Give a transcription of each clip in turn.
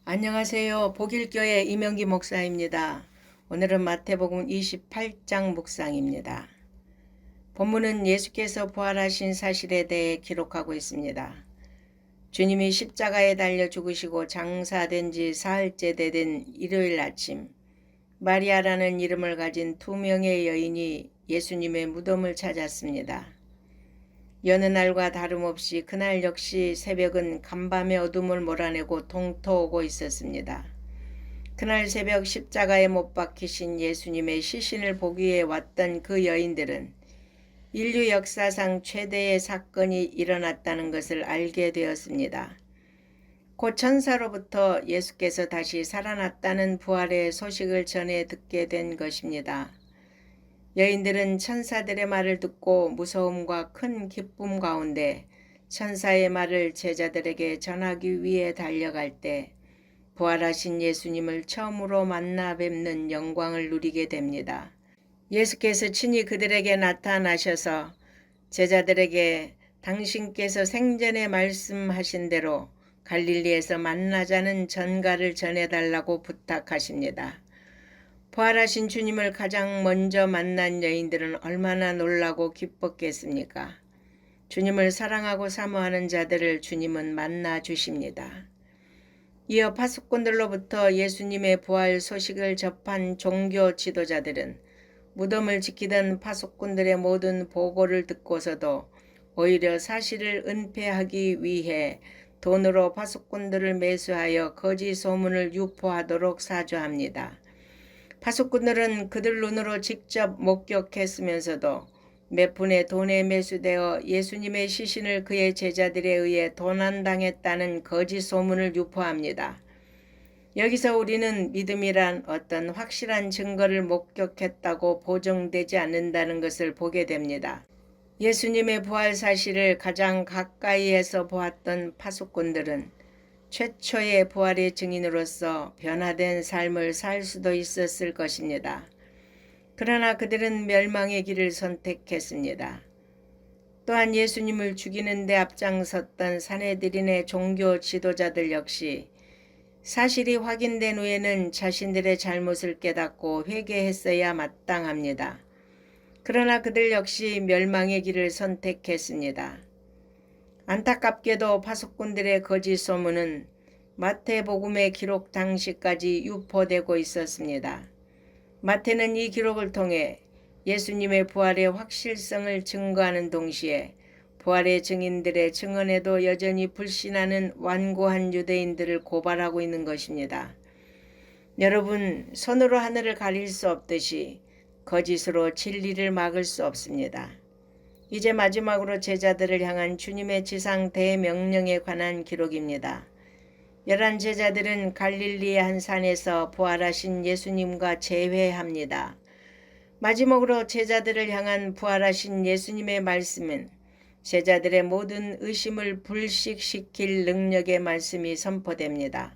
안녕하세요. 복일교회 이명기 목사입니다. 오늘은 마태복음 28장 묵상입니다. 본문은 예수께서 부활하신 사실에 대해 기록하고 있습니다. 주님이 십자가에 달려 죽으시고 장사된 지 사흘째 되던 일요일 아침, 마리아라는 이름을 가진 두 명의 여인이 예수님의 무덤을 찾았습니다. 여느 날과 다름없이 그날 역시 새벽은 간밤의 어둠을 몰아내고 동토오고 있었습니다. 그날 새벽 십자가에 못 박히신 예수님의 시신을 보기 위해 왔던 그 여인들은 인류 역사상 최대의 사건이 일어났다는 것을 알게 되었습니다. 곧 천사로부터 예수께서 다시 살아났다는 부활의 소식을 전해 듣게 된 것입니다. 여인들은 천사들의 말을 듣고 무서움과 큰 기쁨 가운데 천사의 말을 제자들에게 전하기 위해 달려갈 때 부활하신 예수님을 처음으로 만나 뵙는 영광을 누리게 됩니다. 예수께서 친히 그들에게 나타나셔서 제자들에게 당신께서 생전에 말씀하신 대로 갈릴리에서 만나자는 전가를 전해달라고 부탁하십니다. 부활하신 주님을 가장 먼저 만난 여인들은 얼마나 놀라고 기뻤겠습니까? 주님을 사랑하고 사모하는 자들을 주님은 만나 주십니다. 이어 파수꾼들로부터 예수님의 부활 소식을 접한 종교 지도자들은 무덤을 지키던 파수꾼들의 모든 보고를 듣고서도 오히려 사실을 은폐하기 위해 돈으로 파수꾼들을 매수하여 거짓 소문을 유포하도록 사주합니다. 파수꾼들은 그들 눈으로 직접 목격했으면서도 몇 푼의 돈에 매수되어 예수님의 시신을 그의 제자들에 의해 도난당했다는 거짓 소문을 유포합니다. 여기서 우리는 믿음이란 어떤 확실한 증거를 목격했다고 보정되지 않는다는 것을 보게 됩니다. 예수님의 부활 사실을 가장 가까이에서 보았던 파수꾼들은 최초의 부활의 증인으로서 변화된 삶을 살 수도 있었을 것입니다. 그러나 그들은 멸망의 길을 선택했습니다. 또한 예수님을 죽이는 데 앞장섰던 산헤드린의 종교 지도자들 역시 사실이 확인된 후에는 자신들의 잘못을 깨닫고 회개했어야 마땅합니다. 그러나 그들 역시 멸망의 길을 선택했습니다. 안타깝게도 파수꾼들의 거짓 소문은 마태복음의 기록 당시까지 유포되고 있었습니다. 마태는 이 기록을 통해 예수님의 부활의 확실성을 증거하는 동시에 부활의 증인들의 증언에도 여전히 불신하는 완고한 유대인들을 고발하고 있는 것입니다. 여러분, 손으로 하늘을 가릴 수 없듯이 거짓으로 진리를 막을 수 없습니다. 이제 마지막으로 제자들을 향한 주님의 지상 대명령에 관한 기록입니다. 11 제자들은 갈릴리의 한 산에서 부활하신 예수님과 재회합니다. 마지막으로 제자들을 향한 부활하신 예수님의 말씀은 제자들의 모든 의심을 불식시킬 능력의 말씀이 선포됩니다.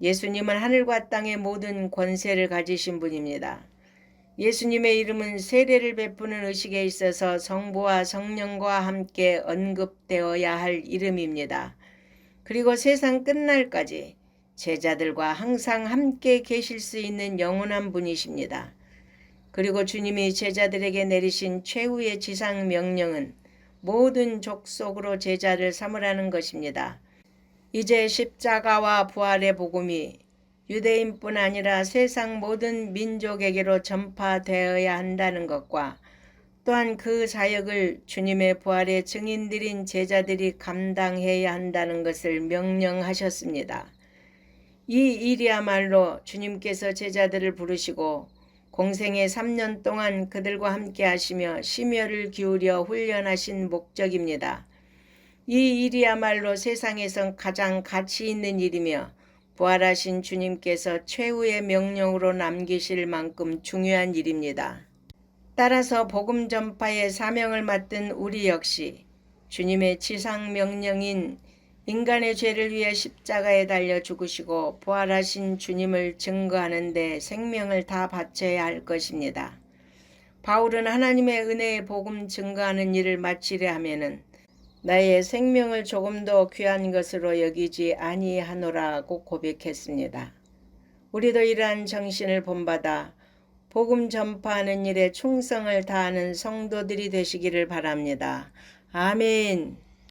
예수님은 하늘과 땅의 모든 권세를 가지신 분입니다. 예수님의 이름은 세례를 베푸는 의식에 있어서 성부와 성령과 함께 언급되어야 할 이름입니다. 그리고 세상 끝날까지 제자들과 항상 함께 계실 수 있는 영원한 분이십니다. 그리고 주님이 제자들에게 내리신 최후의 지상 명령은 모든 족속으로 제자를 삼으라는 것입니다. 이제 십자가와 부활의 복음이 유대인뿐 아니라 세상 모든 민족에게로 전파되어야 한다는 것과 또한 그 사역을 주님의 부활의 증인들인 제자들이 감당해야 한다는 것을 명령하셨습니다. 이 일이야말로 주님께서 제자들을 부르시고 공생의 3년 동안 그들과 함께 하시며 심혈을 기울여 훈련하신 목적입니다. 이 일이야말로 세상에선 가장 가치 있는 일이며 부활하신 주님께서 최후의 명령으로 남기실 만큼 중요한 일입니다. 따라서 복음 전파의 사명을 맡은 우리 역시 주님의 지상 명령인 인간의 죄를 위해 십자가에 달려 죽으시고 부활하신 주님을 증거하는 데 생명을 다 바쳐야 할 것입니다. 바울은 하나님의 은혜의 복음 증거하는 일을 마치려 하면은 나의 생명을 조금도 귀한 것으로 여기지 아니하노라고 고백했습니다. 우리도 이러한 정신을 본받아 복음 전파하는 일에 충성을 다하는 성도들이 되시기를 바랍니다. 아멘.